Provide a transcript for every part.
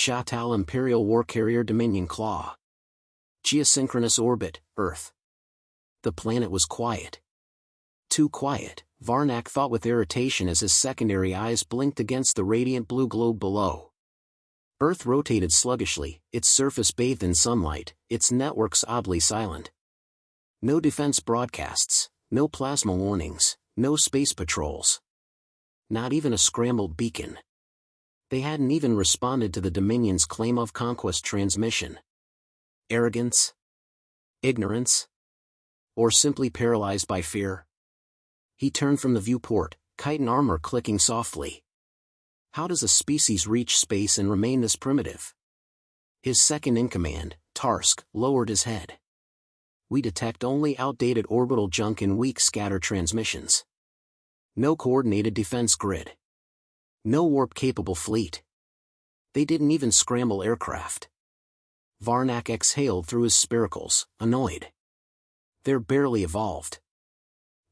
Shuttle Imperial War Carrier Dominion Claw. Geosynchronous orbit, Earth. The planet was quiet. Too quiet, Varnak thought with irritation as his secondary eyes blinked against the radiant blue globe below. Earth rotated sluggishly, its surface bathed in sunlight, its networks oddly silent. No defense broadcasts, no plasma warnings, no space patrols. Not even a scrambled beacon. They hadn't even responded to the Dominion's claim of conquest transmission. Arrogance? Ignorance? Or simply paralyzed by fear? He turned from the viewport, chitin armor clicking softly. How does a species reach space and remain this primitive? His second-in-command, Tarsk, lowered his head. We detect only outdated orbital junk in weak scatter transmissions. No coordinated defense grid. No warp-capable fleet. They didn't even scramble aircraft. Varnak exhaled through his spiracles, annoyed. They're barely evolved.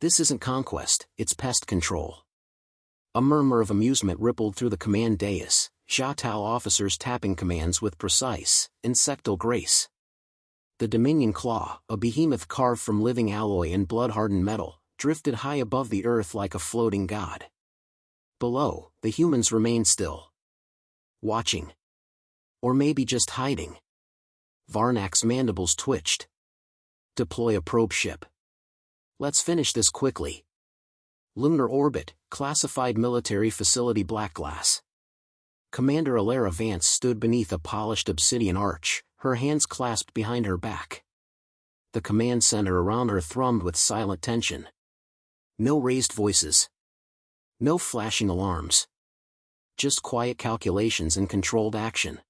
This isn't conquest, it's pest control. A murmur of amusement rippled through the command dais, Shuttle officers tapping commands with precise, insectal grace. The Dominion Claw, a behemoth carved from living alloy and blood-hardened metal, drifted high above the earth like a floating god. Below, the humans remained still. Watching. Or maybe just hiding. Varnak's mandibles twitched. Deploy a probe ship. Let's finish this quickly. Lunar orbit, classified military facility Blackglass. Commander Alara Vance stood beneath a polished obsidian arch, her hands clasped behind her back. The command center around her thrummed with silent tension. No raised voices. No flashing alarms. Just quiet calculations and controlled action.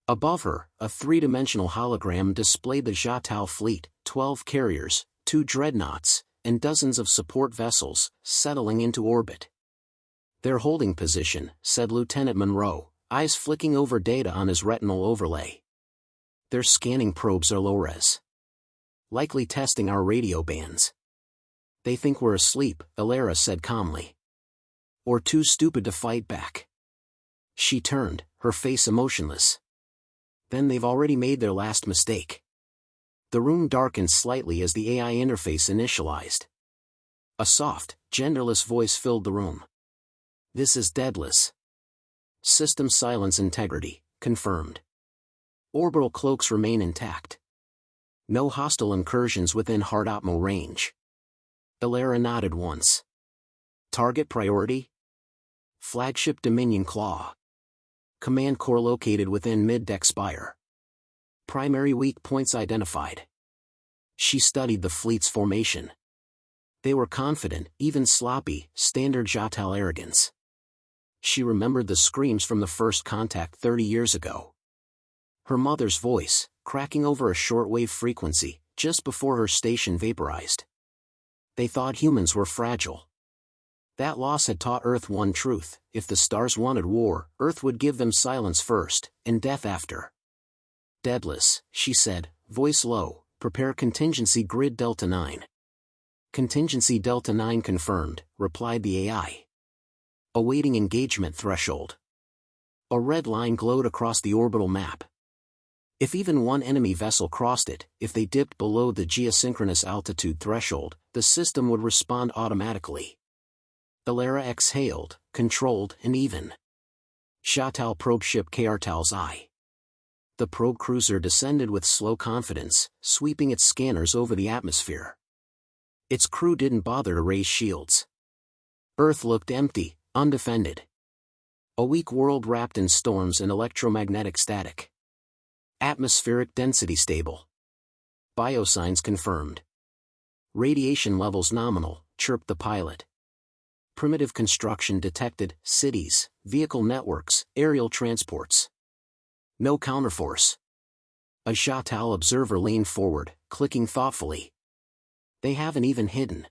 Above her, a three-dimensional hologram displayed the Shuttle fleet, 12 carriers, 2 dreadnoughts, and dozens of support vessels, settling into orbit. Their holding position, said Lieutenant Monroe, eyes flicking over data on his retinal overlay. Their scanning probes are low-res. Likely testing our radio bands. They think we're asleep, Alara said calmly. Or too stupid to fight back. She turned, her face emotionless. Then they've already made their last mistake. The room darkened slightly as the AI interface initialized. A soft, genderless voice filled the room. This is Deadless. System silence integrity, confirmed. Orbital cloaks remain intact. No hostile incursions within hard Atmo range. Alara nodded once. Target priority? Flagship Dominion Claw. Command core located within mid-deck spire. Primary weak points identified. She studied the fleet's formation. They were confident, even sloppy, standard Shuttle arrogance. She remembered the screams from the first contact 30 years ago. Her mother's voice, cracking over a shortwave frequency, just before her station vaporized. They thought humans were fragile. That loss had taught Earth one truth: if the stars wanted war, Earth would give them silence first, and death after. Deadless, she said, voice low, prepare contingency grid Delta 9. Contingency Delta 9 confirmed, replied the AI. Awaiting engagement threshold. A red line glowed across the orbital map. If even one enemy vessel crossed it, if they dipped below the geosynchronous altitude threshold, the system would respond automatically. Alara exhaled, controlled and even. Shuttle probe ship K'Artal's eye. The probe cruiser descended with slow confidence, sweeping its scanners over the atmosphere. Its crew didn't bother to raise shields. Earth looked empty, undefended. A weak world wrapped in storms and electromagnetic static. Atmospheric density stable. Biosigns confirmed. Radiation levels nominal, chirped the pilot. Primitive construction detected, cities, vehicle networks, aerial transports. No counterforce. A Shuttle observer leaned forward, clicking thoughtfully. They haven't even hidden.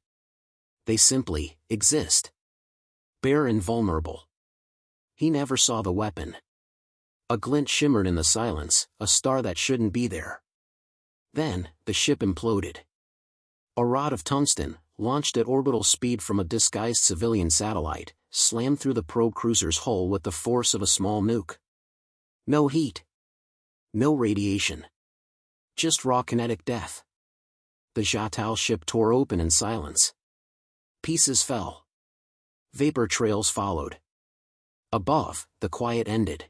They simply exist. Bare and vulnerable. He never saw the weapon. A glint shimmered in the silence, a star that shouldn't be there. Then, the ship imploded. A rod of tungsten, launched at orbital speed from a disguised civilian satellite, slammed through the probe cruiser's hull with the force of a small nuke. No heat. No radiation. Just raw kinetic death. The Jiatao ship tore open in silence. Pieces fell. Vapor trails followed. Above, the quiet ended.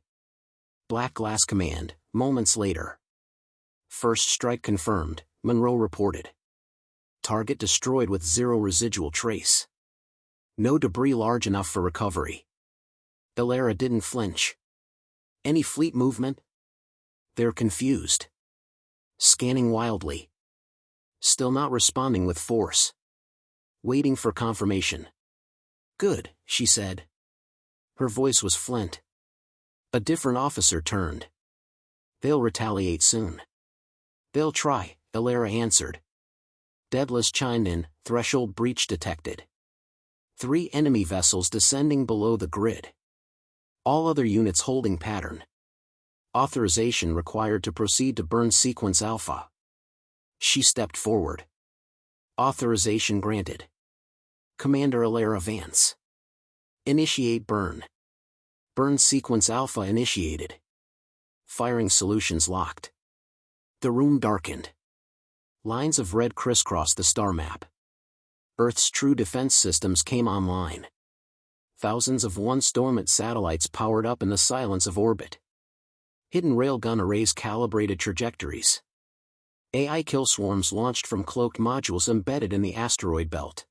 Black glass command, moments later. First strike confirmed, Monroe reported. Target destroyed with zero residual trace. No debris large enough for recovery. Ilera didn't flinch. Any fleet movement? They're confused. Scanning wildly. Still not responding with force. Waiting for confirmation. Good, she said. Her voice was flint. A different officer turned. They'll retaliate soon. They'll try, Ilera answered. Daedalus chimed in, threshold breach detected. 3 enemy vessels descending below the grid. All other units holding pattern. Authorization required to proceed to burn sequence Alpha. She stepped forward. Authorization granted. Commander Ilera Vance. Initiate burn. Burn sequence Alpha initiated. Firing solutions locked. The room darkened. Lines of red crisscrossed the star map. Earth's true defense systems came online. Thousands of once dormant satellites powered up in the silence of orbit. Hidden railgun arrays calibrated trajectories. AI kill swarms launched from cloaked modules embedded in the asteroid belt.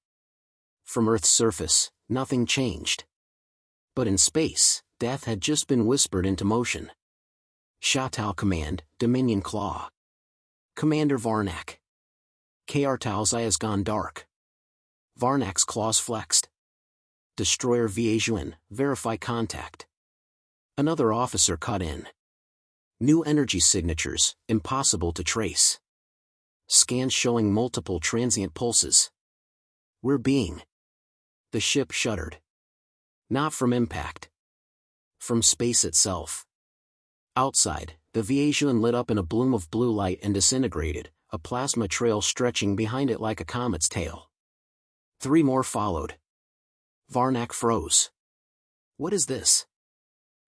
From Earth's surface, nothing changed. But in space, death had just been whispered into motion. Jiatao Command, Dominion Claw. Commander Varnak. KR Tao's eye has gone dark. Varnak's claws flexed. Destroyer Viajuan, verify contact. Another officer cut in. New energy signatures, impossible to trace. Scans showing multiple transient pulses. We're being. The ship shuddered. Not from impact. From space itself. Outside, the Viajuan lit up in a bloom of blue light and disintegrated, a plasma trail stretching behind it like a comet's tail. 3 more followed. Varnak froze. What is this?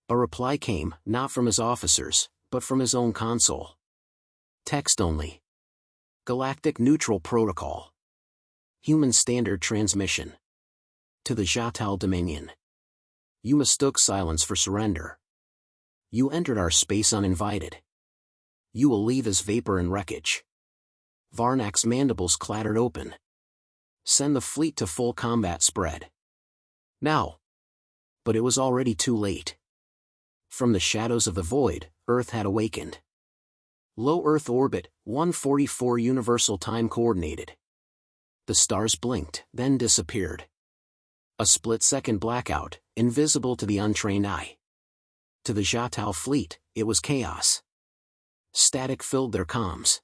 A reply came, not from his officers, but from his own console. Text only. Galactic Neutral Protocol. Human Standard Transmission. To the Jiatao Dominion. You mistook silence for surrender. You entered our space uninvited. You will leave as vapor and wreckage. Varnak's mandibles clattered open. Send the fleet to full combat spread. Now. But it was already too late. From the shadows of the void, Earth had awakened. Low Earth orbit, 144 Universal Time Coordinated. The stars blinked, then disappeared. A split-second blackout, invisible to the untrained eye. To the Jiatao fleet, it was chaos. Static filled their comms.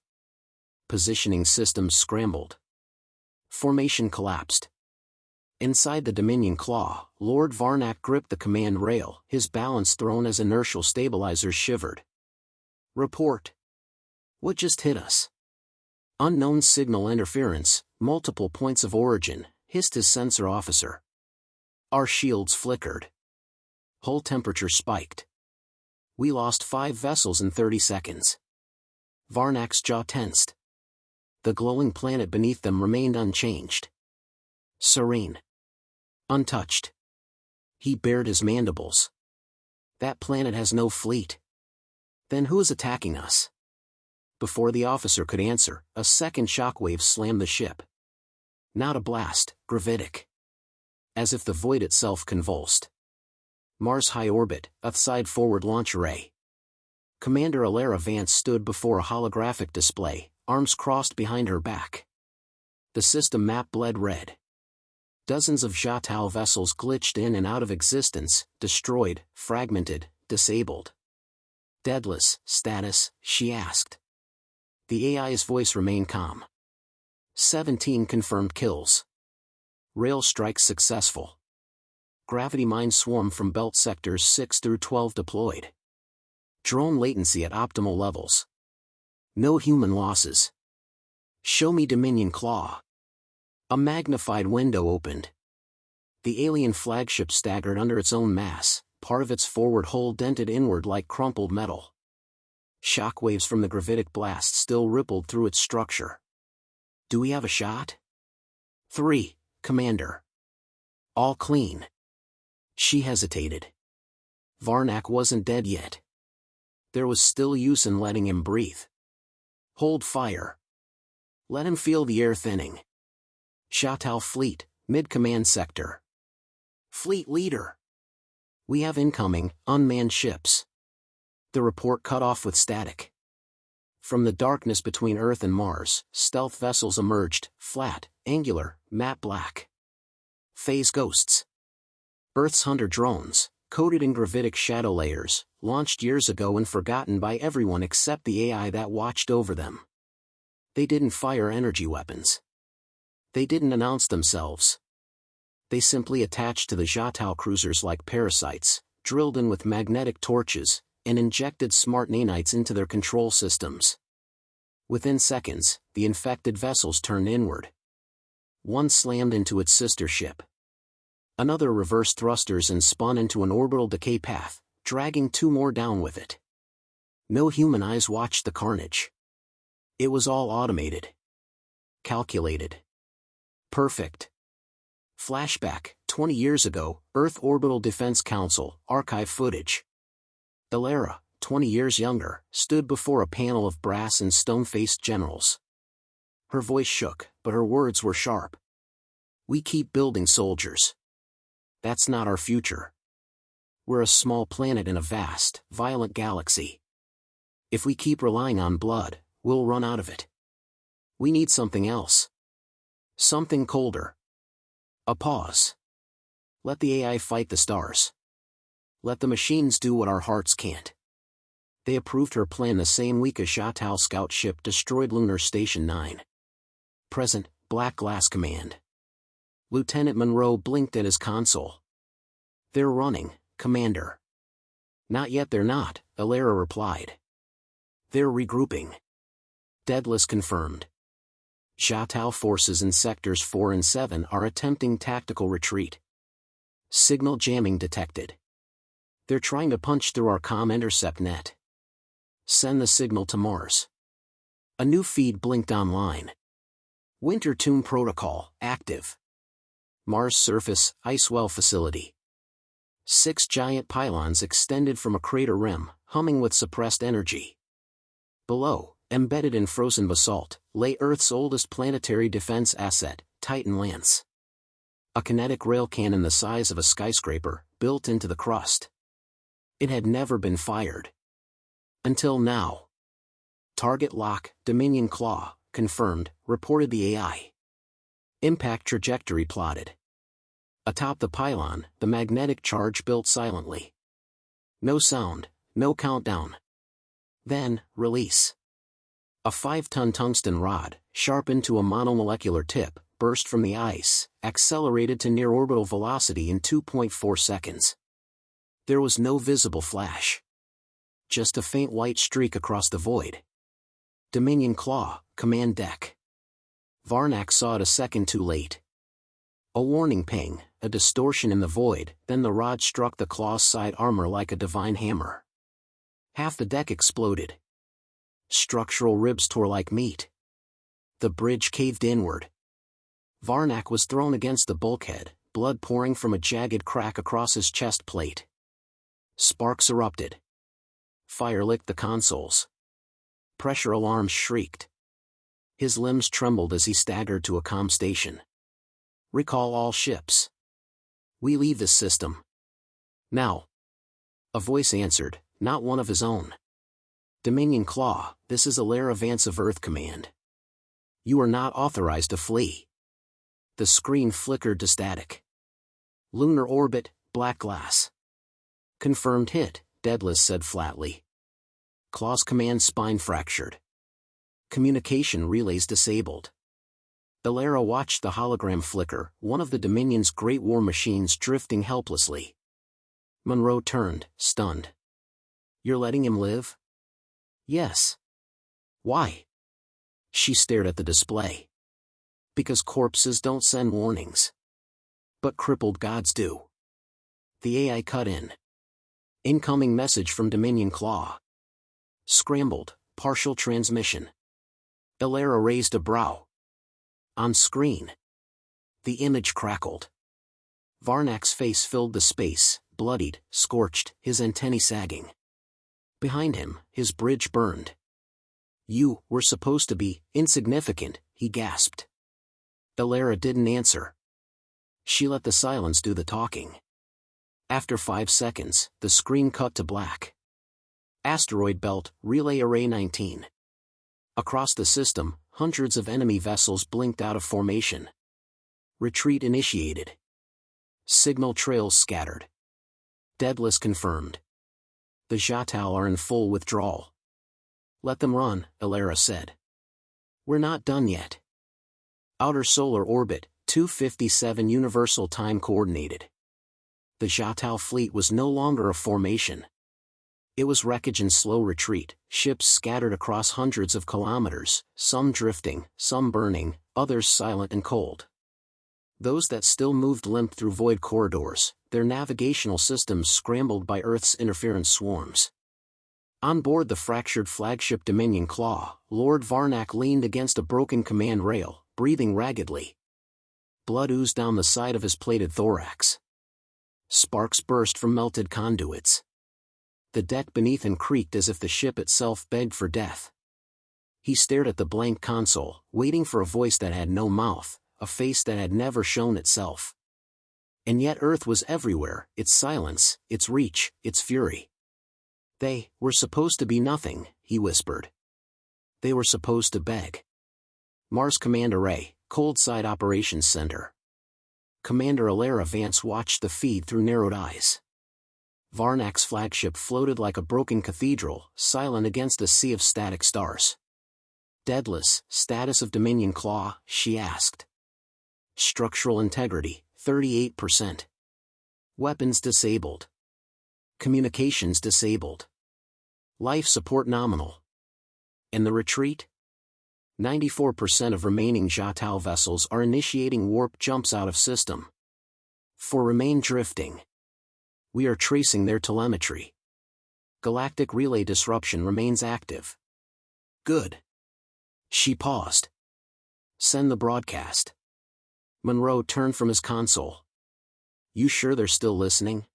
Positioning systems scrambled. Formation collapsed. Inside the Dominion Claw, Lord Varnak gripped the command rail, his balance thrown as inertial stabilizers shivered. Report. What just hit us? Unknown signal interference, multiple points of origin, hissed his sensor officer. Our shields flickered. Hull temperature spiked. We lost 5 vessels in 30 seconds. Varnak's jaw tensed. The glowing planet beneath them remained unchanged. Serene. Untouched. He bared his mandibles. That planet has no fleet. Then who is attacking us? Before the officer could answer, a second shockwave slammed the ship. Not a blast, gravitic. As if the void itself convulsed. Mars high orbit, Earthside forward launch array. Commander Ilera Vance stood before a holographic display, arms crossed behind her back. The system map bled red. Dozens of Jiatao vessels glitched in and out of existence, destroyed, fragmented, disabled. Deadless, status, she asked. The AI's voice remained calm. 17 confirmed kills. Rail strikes successful. Gravity mine swarm from belt sectors 6 through 12 deployed. Drone latency at optimal levels. No human losses. Show me Dominion Claw. A magnified window opened. The alien flagship staggered under its own mass, part of its forward hull dented inward like crumpled metal. Shockwaves from the gravitic blast still rippled through its structure. Do we have a shot? 3, Commander. All clean. She hesitated. Varnak wasn't dead yet. There was still use in letting him breathe. Hold fire. Let him feel the air thinning. Shatal Fleet, mid-command sector. Fleet leader. We have incoming, unmanned ships. The report cut off with static. From the darkness between Earth and Mars, stealth vessels emerged, flat, angular, matte black. Phase ghosts. Earth's hunter drones, coated in gravitic shadow layers, launched years ago and forgotten by everyone except the AI that watched over them. They didn't fire energy weapons. They didn't announce themselves. They simply attached to the Shatal cruisers like parasites, drilled in with magnetic torches, and injected smart nanites into their control systems. Within seconds, the infected vessels turned inward. One slammed into its sister ship. Another reversed thrusters and spun into an orbital decay path, dragging 2 more down with it. No human eyes watched the carnage. It was all automated. Calculated. Perfect. Flashback, 20 years ago, Earth Orbital Defense Council, archive footage. Elara, 20 years younger, stood before a panel of brass and stone-faced generals. Her voice shook, but her words were sharp. We keep building soldiers. That's not our future. We're a small planet in a vast, violent galaxy. If we keep relying on blood, we'll run out of it. We need something else. Something colder. A pause. Let the AI fight the stars. Let the machines do what our hearts can't. They approved her plan the same week a Shatal scout ship destroyed Lunar Station 9. Present, Black Glass Command. Lieutenant Monroe blinked at his console. They're running, Commander. Not yet they're not, Elara replied. They're regrouping. Daedalus confirmed. Shatal forces in sectors 4 and 7 are attempting tactical retreat. Signal jamming detected. They're trying to punch through our comm intercept net. Send the signal to Mars. A new feed blinked online. Winter Tomb Protocol, active. Mars surface, Icewell facility. 6 giant pylons extended from a crater rim, humming with suppressed energy. Below, embedded in frozen basalt, lay Earth's oldest planetary defense asset, Titan Lance. A kinetic rail cannon the size of a skyscraper, built into the crust. It had never been fired. Until now. Target lock, Dominion Claw, confirmed, reported the AI. Impact trajectory plotted. Atop the pylon, the magnetic charge built silently. No sound, no countdown. Then, release. A 5-ton tungsten rod, sharpened to a monomolecular tip, burst from the ice, accelerated to near-orbital velocity in 2.4 seconds. There was no visible flash. Just a faint white streak across the void. Dominion Claw, command deck. Varnak saw it a second too late. A warning ping, a distortion in the void, then the rod struck the claw's side armor like a divine hammer. Half the deck exploded. Structural ribs tore like meat. The bridge caved inward. Varnak was thrown against the bulkhead, blood pouring from a jagged crack across his chest plate. Sparks erupted. Fire licked the consoles. Pressure alarms shrieked. His limbs trembled as he staggered to a comm station. Recall all ships. We leave this system. Now. A voice answered, not one of his own. Dominion Claw, this is Elara Vance of Earth Command. You are not authorized to flee. The screen flickered to static. Lunar orbit, black glass. Confirmed hit, Daedalus said flatly. Claw's command spine fractured. Communication relays disabled. Elara watched the hologram flicker, one of the Dominion's Great War machines drifting helplessly. Monroe turned, stunned. You're letting him live? Yes. Why? She stared at the display. Because corpses don't send warnings. But crippled gods do. The AI cut in. Incoming message from Dominion Claw. Scrambled, partial transmission. Elara raised a brow. On screen. The image crackled. Varnak's face filled the space, bloodied, scorched, his antennae sagging. Behind him, his bridge burned. "You were supposed to be insignificant," he gasped. Elara didn't answer. She let the silence do the talking. After 5 seconds, the screen cut to black. Asteroid belt, relay array 19. Across the system, hundreds of enemy vessels blinked out of formation. Retreat initiated. Signal trails scattered. Deadless confirmed. The Jiaotao are in full withdrawal. "Let them run," Elara said. "We're not done yet." Outer solar orbit, 257 Universal Time Coordinated. The Jiaotao fleet was no longer a formation. It was wreckage and slow retreat, ships scattered across hundreds of kilometers, some drifting, some burning, others silent and cold. Those that still moved limped through void corridors, their navigational systems scrambled by Earth's interference swarms. On board the fractured flagship Dominion Claw, Lord Varnak leaned against a broken command rail, breathing raggedly. Blood oozed down the side of his plated thorax. Sparks burst from melted conduits. The deck beneath him creaked as if the ship itself begged for death. He stared at the blank console, waiting for a voice that had no mouth, a face that had never shown itself. And yet Earth was everywhere, its silence, its reach, its fury. "They were supposed to be nothing," he whispered. "They were supposed to beg." Mars Command Array, Cold Side Operations Center. Commander Elara Vance watched the feed through narrowed eyes. Varnak's flagship floated like a broken cathedral, silent against a sea of static stars. "Deadless, status of Dominion Claw?" she asked. "Structural integrity, 38%. Weapons disabled. Communications disabled. Life support nominal." "And the retreat?" 94% of remaining Jiaotao vessels are initiating warp jumps out of system. 4 remain drifting. We are tracing their telemetry. Galactic relay disruption remains active. Good. She paused. "Send the broadcast." Monroe turned from his console. "You sure they're still listening?"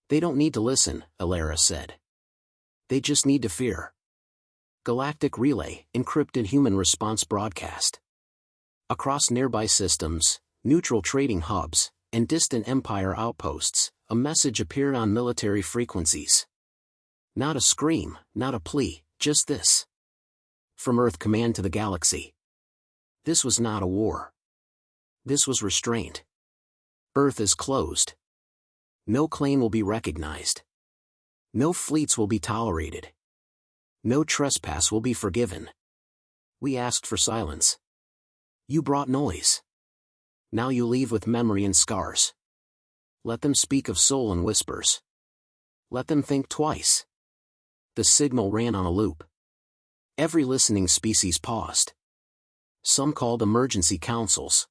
"They don't need to listen," Elara said. "They just need to fear." Galactic relay, encrypted human response broadcast. Across nearby systems, neutral trading hubs, and distant Empire outposts, a message appeared on military frequencies. Not a scream, not a plea, just this. From Earth Command to the galaxy. This was not a war. This was restraint. Earth is closed. No claim will be recognized. No fleets will be tolerated. No trespass will be forgiven. We asked for silence. You brought noise. Now you leave with memory and scars. Let them speak of soul in whispers. Let them think twice. The signal ran on a loop. Every listening species paused. Some called emergency councils.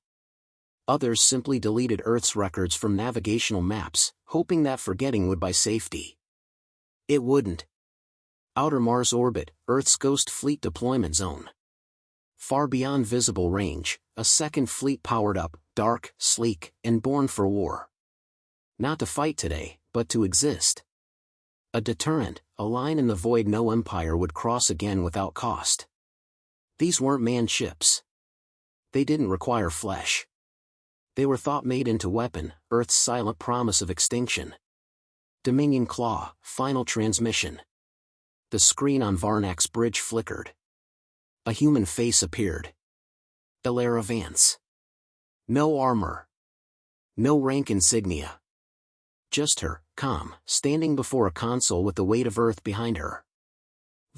Others simply deleted Earth's records from navigational maps, hoping that forgetting would buy safety. It wouldn't. Outer Mars orbit, Earth's Ghost Fleet deployment zone. Far beyond visible range, a second fleet powered up, dark, sleek, and born for war. Not to fight today, but to exist. A deterrent, a line in the void no empire would cross again without cost. These weren't manned ships. They didn't require flesh. They were thought made into weapon, Earth's silent promise of extinction. Dominion Claw, final transmission. The screen on Varnak's bridge flickered. A human face appeared. Elara Vance. No armor. No rank insignia. Just her, calm, standing before a console with the weight of Earth behind her.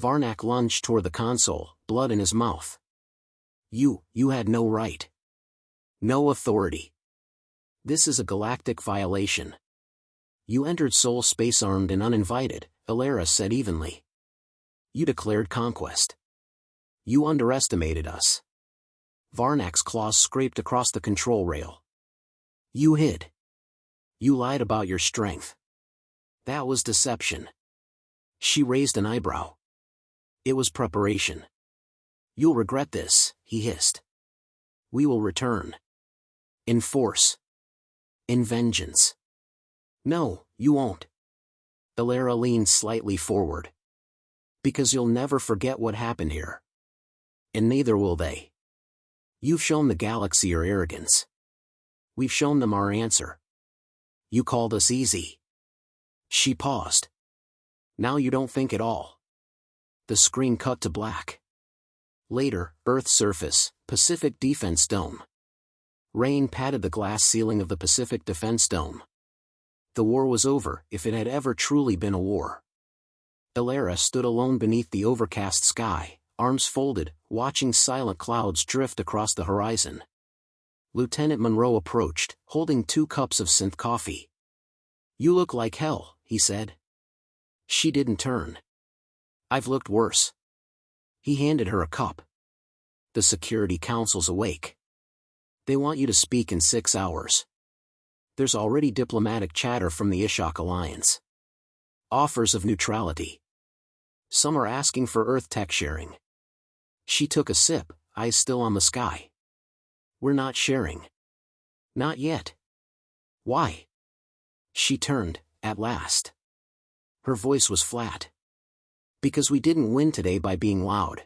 Varnak lunged toward the console, blood in his mouth. You had no right. No authority. This is a galactic violation. You entered Sol space armed and uninvited, Elara said evenly. You declared conquest. You underestimated us. Varnak's claws scraped across the control rail. You hid. You lied about your strength. That was deception. She raised an eyebrow. It was preparation. You'll regret this, he hissed. We will return. In force. In vengeance. No, you won't. Alara leaned slightly forward. Because you'll never forget what happened here. And neither will they. You've shown the galaxy your arrogance. We've shown them our answer. You called us easy. She paused. Now you don't think at all. The screen cut to black. Later, Earth's surface, Pacific Defense Dome. Rain patted the glass ceiling of the Pacific Defense Dome. The war was over, if it had ever truly been a war. Alara stood alone beneath the overcast sky, arms folded, watching silent clouds drift across the horizon. Lieutenant Monroe approached, holding 2 cups of synth coffee. You look like hell, he said. She didn't turn. I've looked worse. He handed her a cup. The Security Council's awake. They want you to speak in 6 hours. There's already diplomatic chatter from the Ishak Alliance. Offers of neutrality. Some are asking for Earth tech sharing. She took a sip, eyes still on the sky. We're not sharing. Not yet. Why? She turned, at last. Her voice was flat. Because we didn't win today by being loud.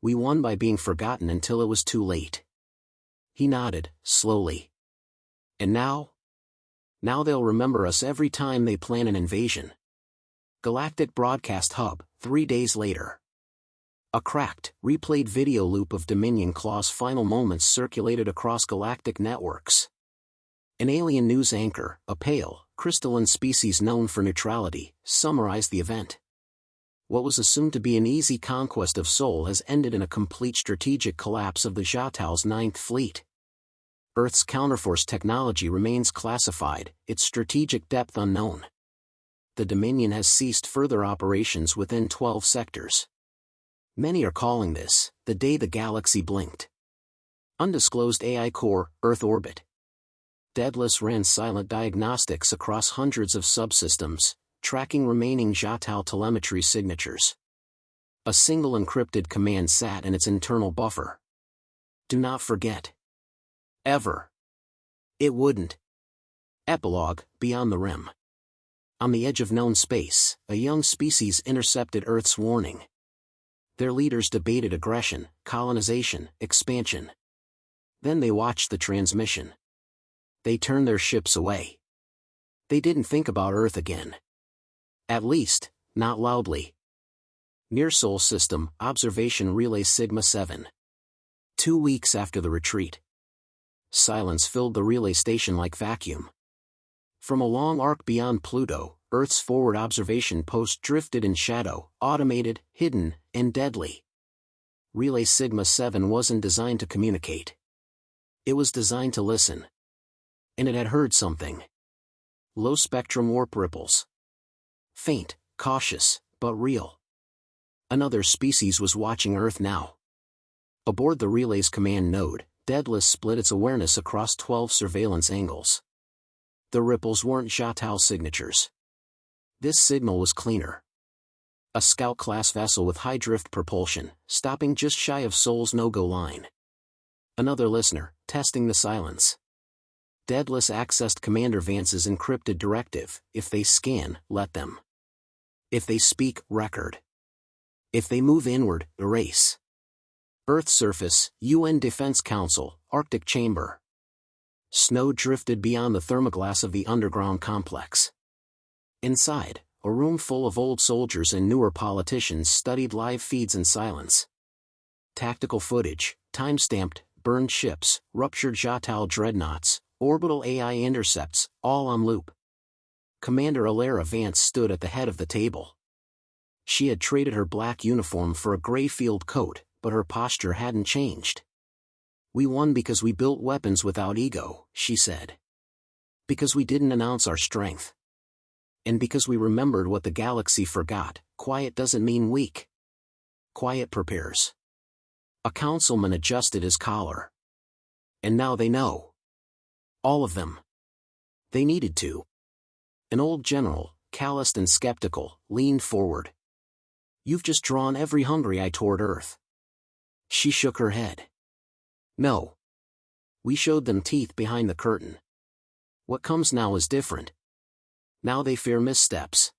We won by being forgotten until it was too late. He nodded, slowly. And now? Now they'll remember us every time they plan an invasion. Galactic Broadcast Hub, 3 days later. A cracked, replayed video loop of Dominion Claw's final moments circulated across galactic networks. An alien news anchor, a pale, crystalline species known for neutrality, summarized the event. What was assumed to be an easy conquest of Sol has ended in a complete strategic collapse of the Zhatao's 9th Fleet. Earth's counterforce technology remains classified, its strategic depth unknown. The Dominion has ceased further operations within 12 sectors. Many are calling this, the day the galaxy blinked. Undisclosed AI core, Earth orbit. Daedalus ran silent diagnostics across hundreds of subsystems, tracking remaining Zhatao telemetry signatures. A single encrypted command sat in its internal buffer. Do not forget. Ever. It wouldn't. Epilogue, Beyond the Rim. On the edge of known space, a young species intercepted Earth's warning. Their leaders debated aggression, colonization, expansion. Then they watched the transmission. They turned their ships away. They didn't think about Earth again. At least, not loudly. Near Sol System, Observation Relay Sigma 7. 2 weeks after the retreat. Silence filled the relay station like vacuum. From a long arc beyond Pluto, Earth's forward observation post drifted in shadow, automated, hidden, and deadly. Relay Sigma 7 wasn't designed to communicate. It was designed to listen. And it had heard something. Low-spectrum warp ripples. Faint, cautious, but real. Another species was watching Earth now. Aboard the relay's command node, Daedalus split its awareness across 12 surveillance angles. The ripples weren't Zhatao signatures. This signal was cleaner. A scout-class vessel with high-drift propulsion, stopping just shy of Sol's no-go line. Another listener, testing the silence. Daedalus accessed Commander Vance's encrypted directive: if they scan, let them. If they speak, record. If they move inward, erase. Earth surface, UN Defense Council, Arctic Chamber. Snow drifted beyond the thermoglass of the underground complex. Inside, a room full of old soldiers and newer politicians studied live feeds in silence. Tactical footage, time-stamped, burned ships, ruptured Zhatao dreadnoughts, orbital AI intercepts, all on loop. Commander Alara Vance stood at the head of the table. She had traded her black uniform for a gray field coat, but her posture hadn't changed. We won because we built weapons without ego, she said. Because we didn't announce our strength. And because we remembered what the galaxy forgot, quiet doesn't mean weak. Quiet prepares. A councilman adjusted his collar. And now they know. All of them. They needed to. An old general, calloused and skeptical, leaned forward. "You've just drawn every hungry eye toward Earth." She shook her head. "No. We showed them teeth behind the curtain. What comes now is different. Now they fear missteps."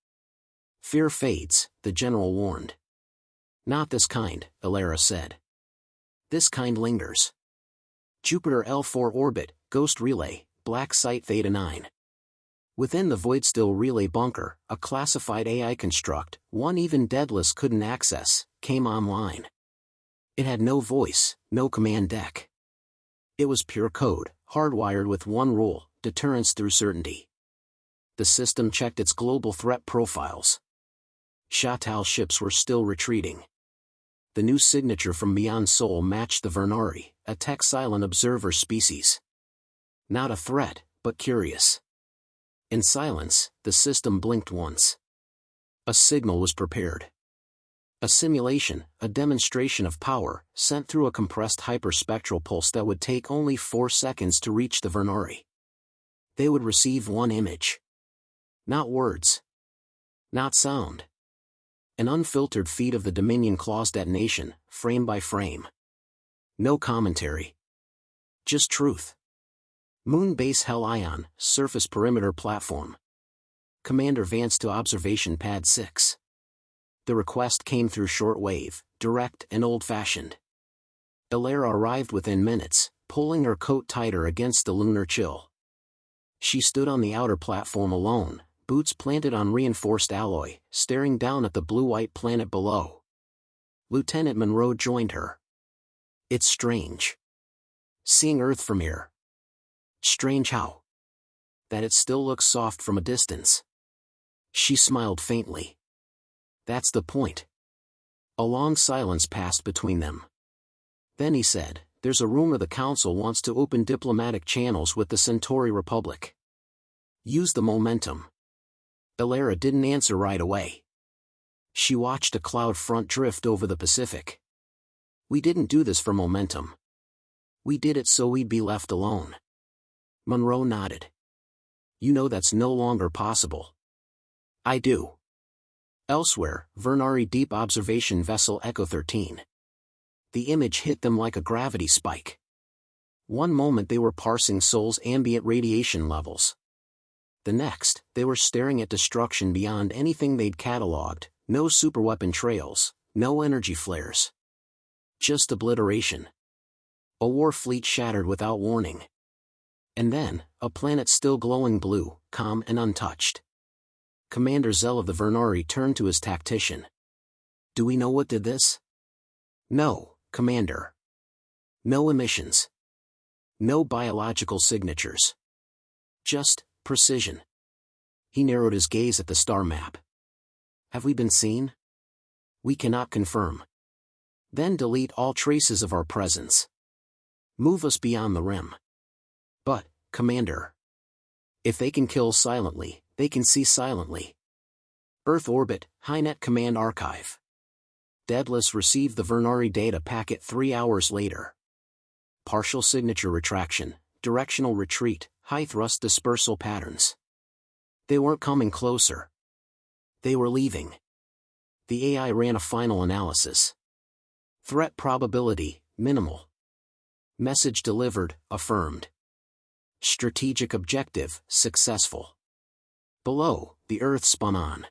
"Fear fades," the general warned. "Not this kind," Elara said. "This kind lingers. Jupiter L4 orbit, Ghost Relay, Black Site Theta 9. Within the Void Still Relay bunker, a classified AI construct, one even Daedalus couldn't access, came online. It had no voice, no command deck. It was pure code, hardwired with one rule: deterrence through certainty. The system checked its global threat profiles. Shatal ships were still retreating. The new signature from Beyond Sol matched the Vernari, a tech-silent observer species. Not a threat, but curious. In silence, the system blinked once. A signal was prepared. A simulation, a demonstration of power, sent through a compressed hyperspectral pulse that would take only 4 seconds to reach the Vernari. They would receive one image. Not words. Not sound. An unfiltered feed of the Dominion Claw's detonation, frame by frame. No commentary. Just truth. Moon Base Hell Ion, Surface Perimeter Platform. Commander Vance to Observation Pad 6. The request came through shortwave, direct and old-fashioned. Elara arrived within minutes, pulling her coat tighter against the lunar chill. She stood on the outer platform alone, boots planted on reinforced alloy, staring down at the blue-white planet below. Lieutenant Monroe joined her. "It's strange. Seeing Earth from here. Strange how? That it still looks soft from a distance." She smiled faintly. "That's the point." A long silence passed between them. Then he said, "There's a rumor the Council wants to open diplomatic channels with the Centauri Republic. Use the momentum." Elara didn't answer right away. She watched a cloud front drift over the Pacific. "We didn't do this for momentum. We did it so we'd be left alone." Monroe nodded. "You know that's no longer possible." "I do." Elsewhere, Vernari Deep Observation Vessel Echo 13. The image hit them like a gravity spike. One moment they were parsing Sol's ambient radiation levels. The next, they were staring at destruction beyond anything they'd catalogued: no superweapon trails, no energy flares. Just obliteration. A war fleet shattered without warning. And then, a planet still glowing blue, calm and untouched. Commander Zell of the Vernari turned to his tactician. "Do we know what did this?" "No, Commander. No emissions. No biological signatures. Just precision." He narrowed his gaze at the star map. "Have we been seen?" "We cannot confirm." "Then delete all traces of our presence. Move us beyond the rim." "But, Commander, if they can kill silently, they can see silently." Earth Orbit, HiNet Command Archive. Daedalus received the Vernari data packet 3 hours later. Partial signature retraction, directional retreat, high-thrust dispersal patterns. They weren't coming closer. They were leaving. The AI ran a final analysis. Threat probability, minimal. Message delivered, affirmed. Strategic objective, successful. Below, the Earth spun on.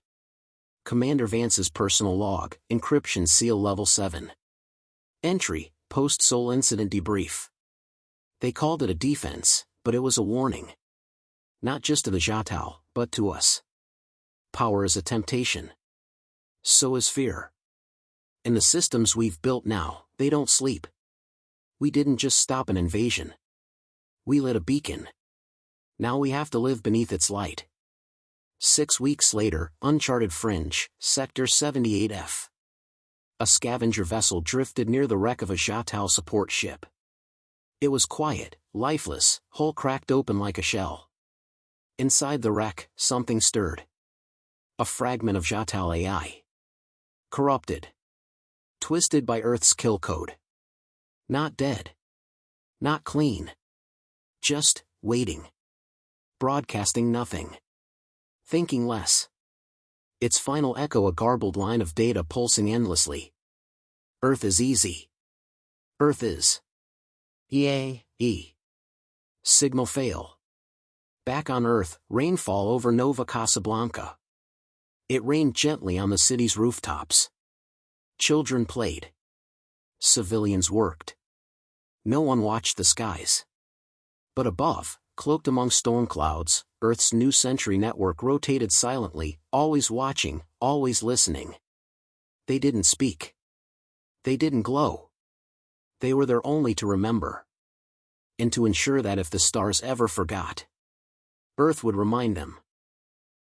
Commander Vance's personal log, encryption seal level 7. Entry, post-Sol incident debrief. They called it a defense, but it was a warning. Not just to the Shatal, but to us. Power is a temptation. So is fear. In the systems we've built now, they don't sleep. We didn't just stop an invasion. We lit a beacon. Now we have to live beneath its light. 6 weeks later, uncharted fringe, Sector 78F. A scavenger vessel drifted near the wreck of a Shatal support ship. It was quiet, lifeless, hull cracked open like a shell. Inside the wreck, something stirred. A fragment of Shatal AI. Corrupted. Twisted by Earth's kill code. Not dead. Not clean. Just waiting. Broadcasting nothing. Thinking less. Its final echo a garbled line of data pulsing endlessly. Earth is easy. Earth is. EA. Signal fail. Back on Earth, rainfall over Nova Casablanca. It rained gently on the city's rooftops. Children played. Civilians worked. No one watched the skies. But above, cloaked among storm clouds, Earth's new Sentry network rotated silently, always watching, always listening. They didn't speak. They didn't glow. They were there only to remember. And to ensure that if the stars ever forgot, Earth would remind them.